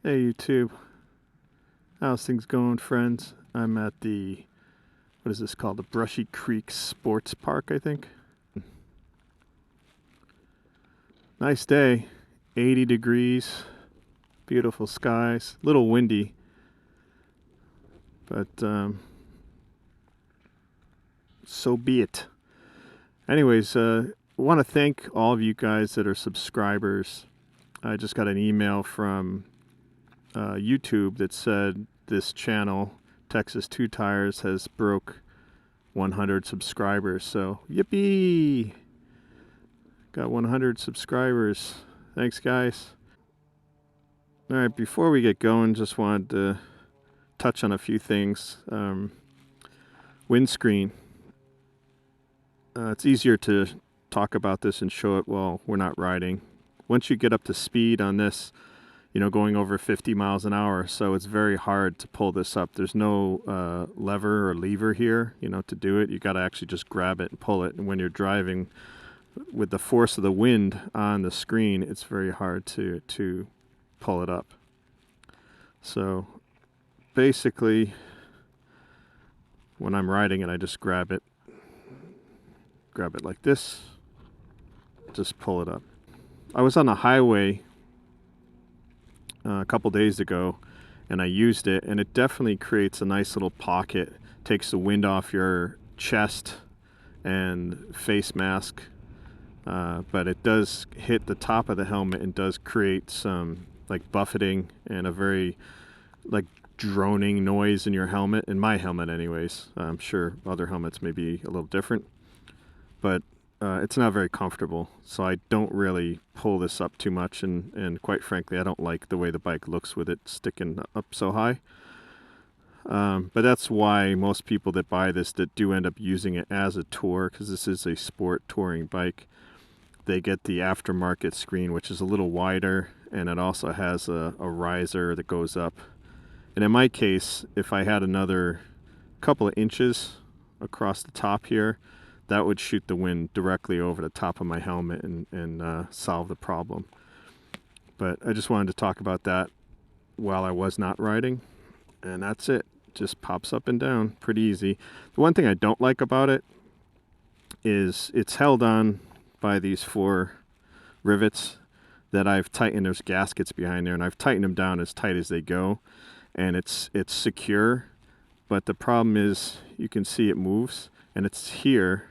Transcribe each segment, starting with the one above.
Hey YouTube, how's things going, friends? I'm at the, what is this called? The Brushy Creek Sports Park, I think. Nice day, 80 degrees, beautiful skies, a little windy, but so be it. Anyways, I want to thank all of you guys that are subscribers. I just got an email from YouTube that said this channel, Texas Two Tires, has broke 100 subscribers. So yippee! Got 100 subscribers. Thanks, guys. All right, before we get going, just wanted to touch on a few things. Windscreen. It's easier to talk about this and show it while we're not riding. Once you get up to speed on this, going over 50 miles an hour, so it's very hard to pull this up. There's no lever or lever here, to do it. You got to actually just grab it and pull it. And when you're driving with the force of the wind on the screen, it's very hard to pull it up. So basically, when I'm riding it, I just grab it like this, just pull it up. I was on the highway a couple days ago and I used it, and it definitely creates a nice little pocket, takes the wind off your chest and face mask, but it does hit the top of the helmet and does create some like buffeting and a very like droning noise in your helmet, in my helmet anyways. I'm sure other helmets may be a little different, but it's not very comfortable, so I don't really pull this up too much, and quite frankly, I don't like the way the bike looks with it sticking up so high. But that's why most people that buy this, that do end up using it as a tour, because this is a sport touring bike, they get the aftermarket screen, which is a little wider, and it also has a riser that goes up. And in my case, if I had another couple of inches across the top here, that would shoot the wind directly over the top of my helmet and solve the problem. But I just wanted to talk about that while I was not riding, and that's it. Just pops up and down pretty easy. The one thing I don't like about it is it's held on by these 4 rivets that I've tightened. There's gaskets behind there, and I've tightened them down as tight as they go, and it's secure. But the problem is, you can see it moves, and it's here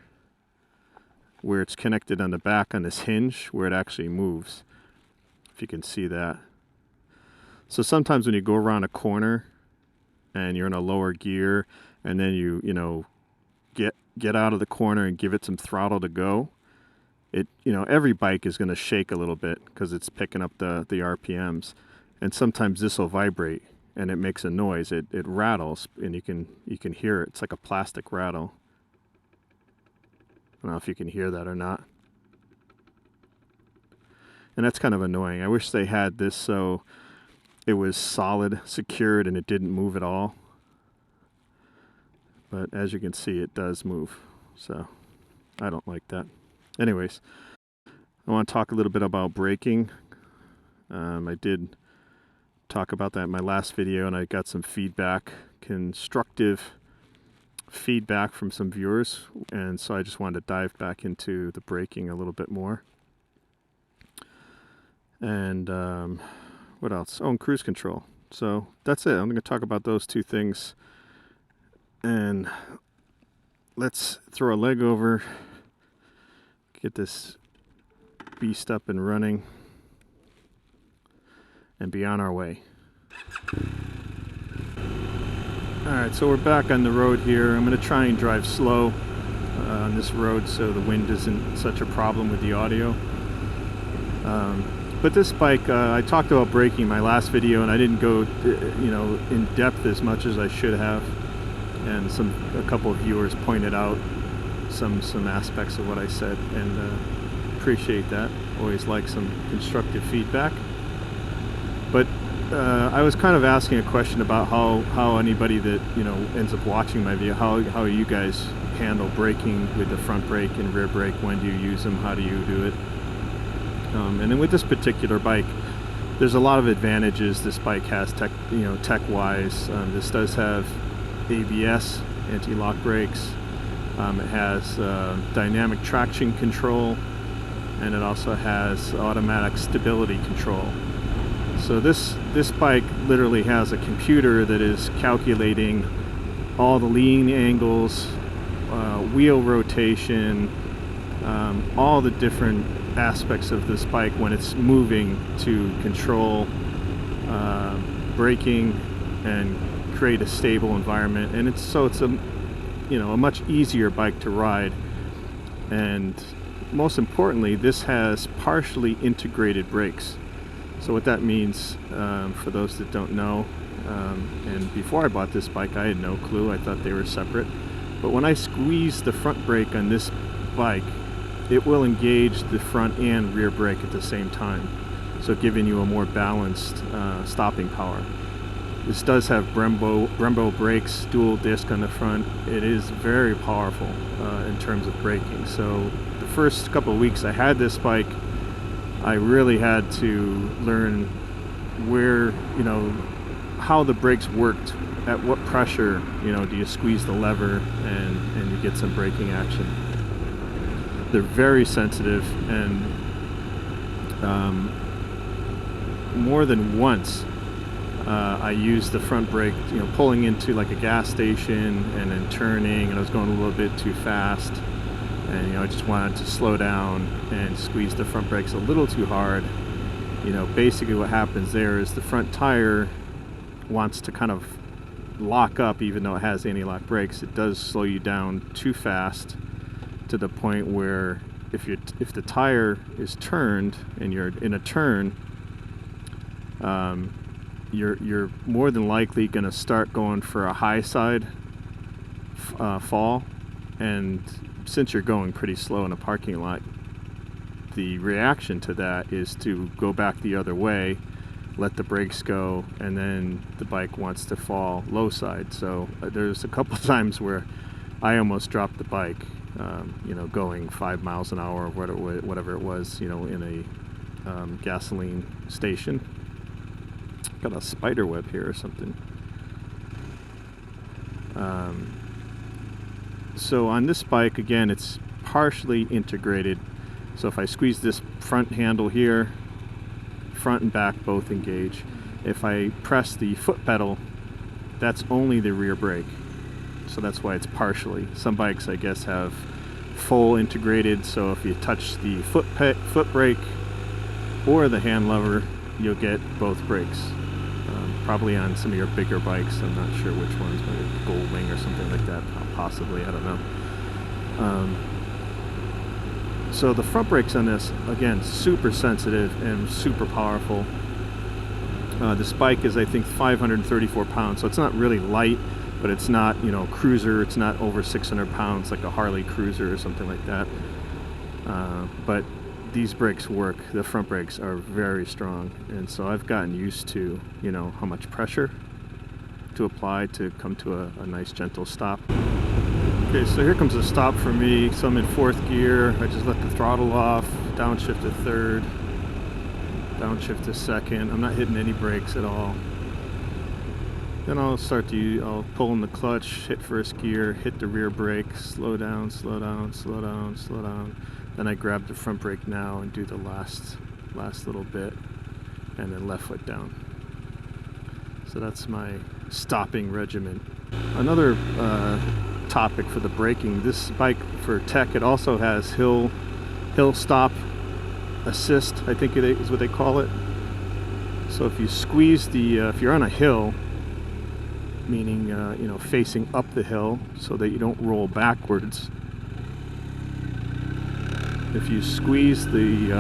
where it's connected on the back on this hinge where it actually moves, if you can see that. So sometimes when you go around a corner and you're in a lower gear, and then you get out of the corner and give it some throttle to go, it every bike is going to shake a little bit because it's picking up the RPMs, and sometimes this will vibrate and it makes a noise. It rattles, and you can hear it. It's like a plastic rattle. I don't know if you can hear that or not. And that's kind of annoying. I wish they had this so it was solid, secured, and it didn't move at all. But as you can see, it does move. So I don't like that. Anyways, I want to talk a little bit about braking. I did talk about that in my last video, and I got some feedback, constructive feedback from some viewers, and so I just wanted to dive back into the braking a little bit more. And what else? Oh, and cruise control. So that's it. I'm going to talk about those 2 things, and let's throw a leg over, get this beast up and running, and be on our way. Alright, so we're back on the road here. I'm going to try and drive slow on this road so the wind isn't such a problem with the audio. But this bike, I talked about braking in my last video, and I didn't go in depth as much as I should have. And a couple of viewers pointed out some aspects of what I said, and appreciate that. Always like some constructive feedback. But I was kind of asking a question about how anybody that ends up watching my video, how you guys handle braking with the front brake and rear brake. When do you use them? How do you do it? And then with this particular bike, there's a lot of advantages this bike has tech-wise. This does have ABS, anti-lock brakes. It has dynamic traction control, and it also has automatic stability control. So this bike literally has a computer that is calculating all the lean angles, wheel rotation, all the different aspects of this bike when it's moving to control braking and create a stable environment. And it's a much easier bike to ride. And most importantly, this has partially integrated brakes. So what that means, for those that don't know, and before I bought this bike I had no clue, I thought they were separate, but when I squeeze the front brake on this bike, it will engage the front and rear brake at the same time, so giving you a more balanced stopping power. This does have Brembo brakes, dual disc on the front. It is very powerful in terms of braking. So the first couple of weeks I had this bike, I really had to learn where, how the brakes worked, at what pressure, do you squeeze the lever and you get some braking action. They're very sensitive, and more than once I used the front brake, pulling into like a gas station and then turning, and I was going a little bit too fast, and I just wanted to slow down and squeeze the front brakes a little too hard. Basically what happens there is the front tire wants to kind of lock up, even though it has anti-lock brakes. It does slow you down too fast, to the point where if the tire is turned and you're in a turn, you're more than likely going to start going for a high side fall, and since you're going pretty slow in a parking lot, the reaction to that is to go back the other way, let the brakes go, and then the bike wants to fall low side. So there's a couple of times where I almost dropped the bike, going 5 miles an hour or whatever it was, in a gasoline station. Got a spider web here or something. So on this bike, again, it's partially integrated. So if I squeeze this front handle here, front and back both engage. If I press the foot pedal, that's only the rear brake. So that's why it's partially. Some bikes, I guess, have full integrated, so if you touch the foot brake or the hand lever, you'll get both brakes. Probably on some of your bigger bikes. I'm not sure which ones, maybe Goldwing or something like that, possibly, I don't know. So the front brakes on this, again, super sensitive and super powerful. This bike is, I think, 534 pounds, so it's not really light, but it's not, cruiser. It's not over 600 pounds like a Harley Cruiser or something like that. But these brakes work. The front brakes are very strong, and so I've gotten used to, how much pressure to apply to come to a nice gentle stop. Okay, so here comes a stop for me. So I'm in fourth gear. I just let the throttle off, downshift to third, downshift to second. I'm not hitting any brakes at all. Then I'll I'll pull in the clutch, hit first gear, hit the rear brake, slow down, slow down, slow down, slow down. Then I grab the front brake now and do the last little bit, and then left foot down. So that's my stopping regimen. Another topic for the braking, this bike for tech, it also has hill stop assist, I think it is what they call it. So if you squeeze if you're on a hill, meaning facing up the hill so that you don't roll backwards, if you squeeze the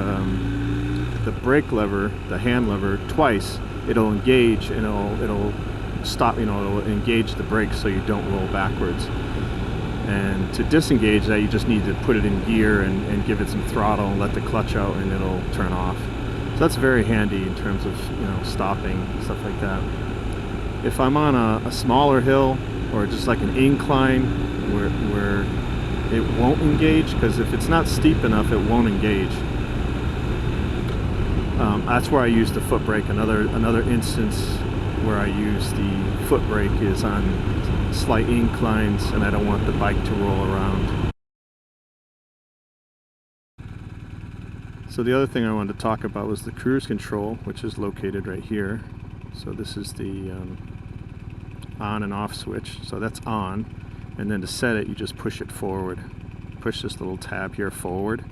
brake lever, the hand lever, twice, it'll engage and it'll stop, it'll engage the brakes so you don't roll backwards. And to disengage that, you just need to put it in gear and give it some throttle and let the clutch out, and it'll turn off. So that's very handy in terms of stopping, stuff like that. If I'm on a smaller hill or just like an incline where it won't engage, because if it's not steep enough, it won't engage. That's where I use the foot brake. Another instance where I use the foot brake is on slight inclines and I don't want the bike to roll around. So the other thing I wanted to talk about was the cruise control, which is located right here. So this is the on and off switch. So that's on, and then to set it, you just push it forward. Push this little tab here forward,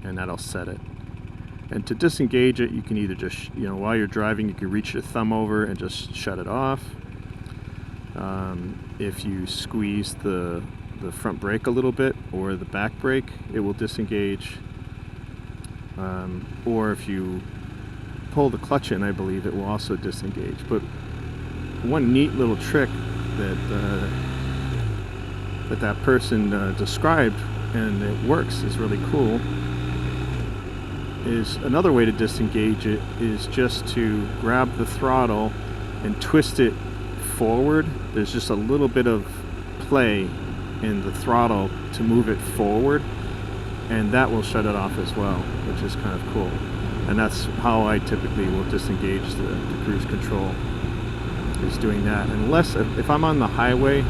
and that'll set it. And to disengage it, you can either just, while you're driving, you can reach your thumb over and just shut it off. If you squeeze the front brake a little bit or the back brake, it will disengage. Or if you pull the clutch in, I believe it will also disengage. But one neat little trick that person described, and it works, is really cool, is another way to disengage it is just to grab the throttle and twist it forward. There's just a little bit of play in the throttle to move it forward, and that will shut it off as well, which is kind of cool. And that's how I typically will disengage the cruise control, is doing that. Unless if I'm on the highway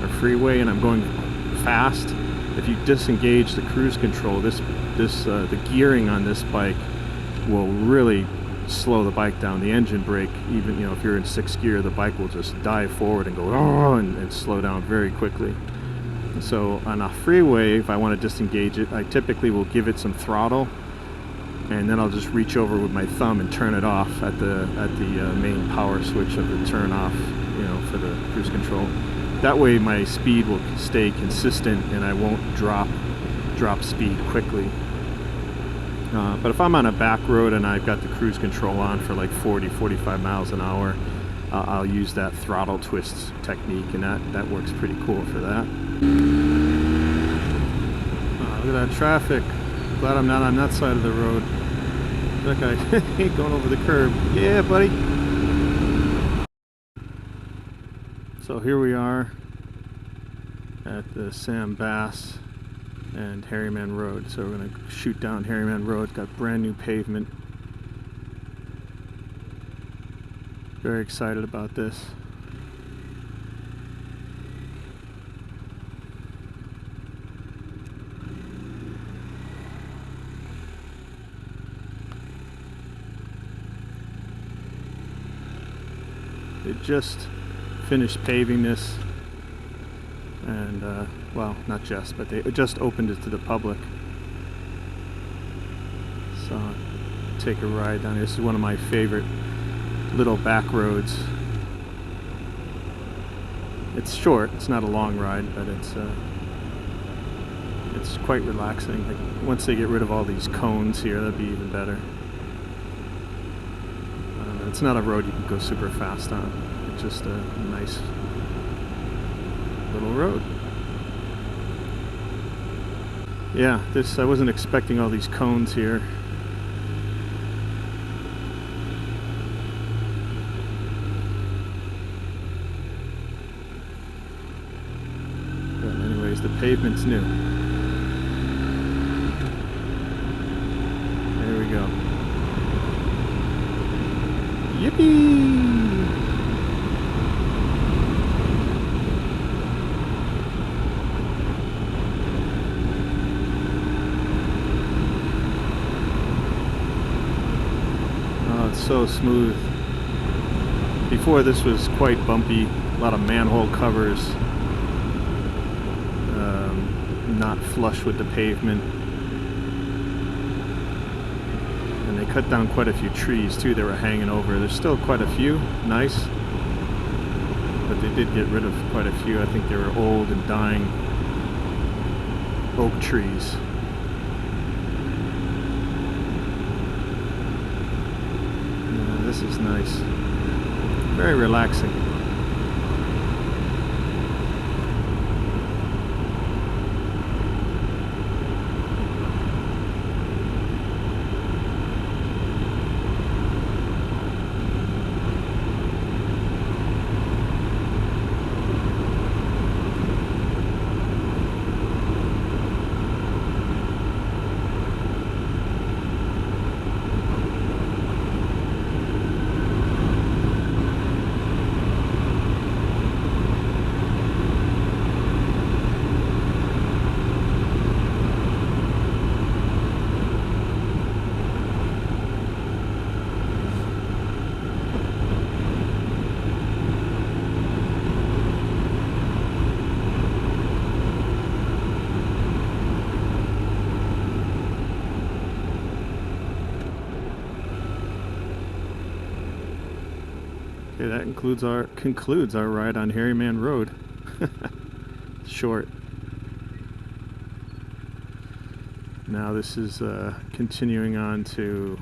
or freeway and I'm going fast, if you disengage the cruise control, the gearing on this bike will really slow the bike down. The engine brake, even if you're in sixth gear, the bike will just dive forward and go and slow down very quickly. So on a freeway, if I want to disengage it, I typically will give it some throttle, and then I'll just reach over with my thumb and turn it off at the main power switch of the turn off, for the cruise control. That way my speed will stay consistent and I won't drop speed quickly. But if I'm on a back road and I've got the cruise control on for like 40-45 miles an hour, I'll use that throttle twist technique, and that works pretty cool for that. Look at that traffic. Glad I'm not on that side of the road. That guy ain't going over the curb. Yeah, buddy. So here we are at the Sam Bass and Harryman Road. So we're going to shoot down Harryman Road. It's got brand new pavement. Very excited about this. They just finished paving this, and well, not just, but they just opened it to the public. So take a ride down here. This is one of my favorite little back roads. It's short, it's not a long ride, but it's quite relaxing. Like, once they get rid of all these cones here, that'd be even better. It's not a road you can go super fast on. It's just a nice little road. Yeah, I wasn't expecting all these cones here. But anyways, the pavement's new. There we go. Yippee! Oh, it's so smooth. Before, this was quite bumpy. A lot of manhole covers, not flush with the pavement. And they cut down quite a few trees too that were hanging over. There's still quite a few, nice, but they did get rid of quite a few. I think they were old and dying oak trees. This is nice. Very relaxing. Okay, that concludes our ride on Harryman Road. Short. Now this is continuing on to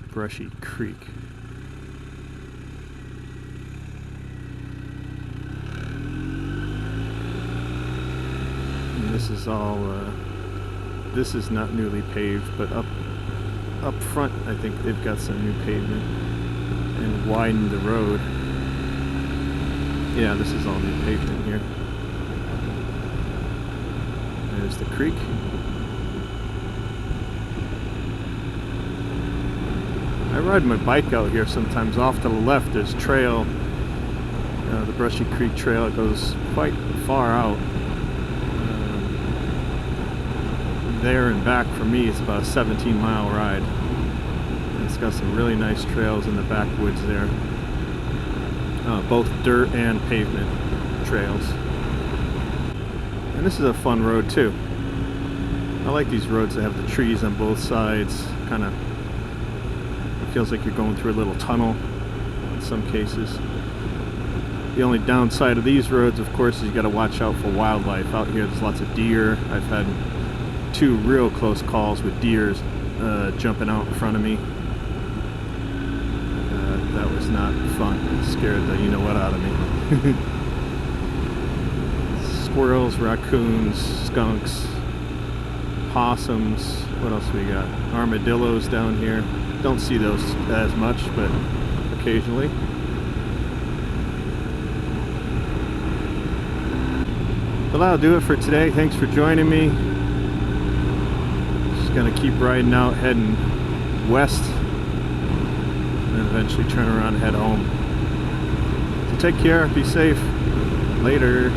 Brushy Creek. And this is all, this is not newly paved, but up front I think they've got some new pavement and widened the road. Yeah, this is all new pavement here. There's the creek. I ride my bike out here sometimes. Off to the left there's trail, the Brushy Creek Trail. It goes quite far out. There and back for me it's about a 17-mile ride. And it's got some really nice trails in the backwoods there. Both dirt and pavement trails. And this is a fun road too. I like these roads that have the trees on both sides. Kind of feels like you're going through a little tunnel in some cases. The only downside of these roads, of course, is you got to watch out for wildlife. Out here there's lots of deer. I've had 2 real close calls with deers jumping out in front of me. That was not fun. It scared the you-know-what out of me. Squirrels, raccoons, skunks, possums. What else we got? Armadillos down here. Don't see those as much, but occasionally. Well, that'll do it for today. Thanks for joining me. Just gonna keep riding out, heading west, and eventually turn around and head home. So take care, be safe. Later.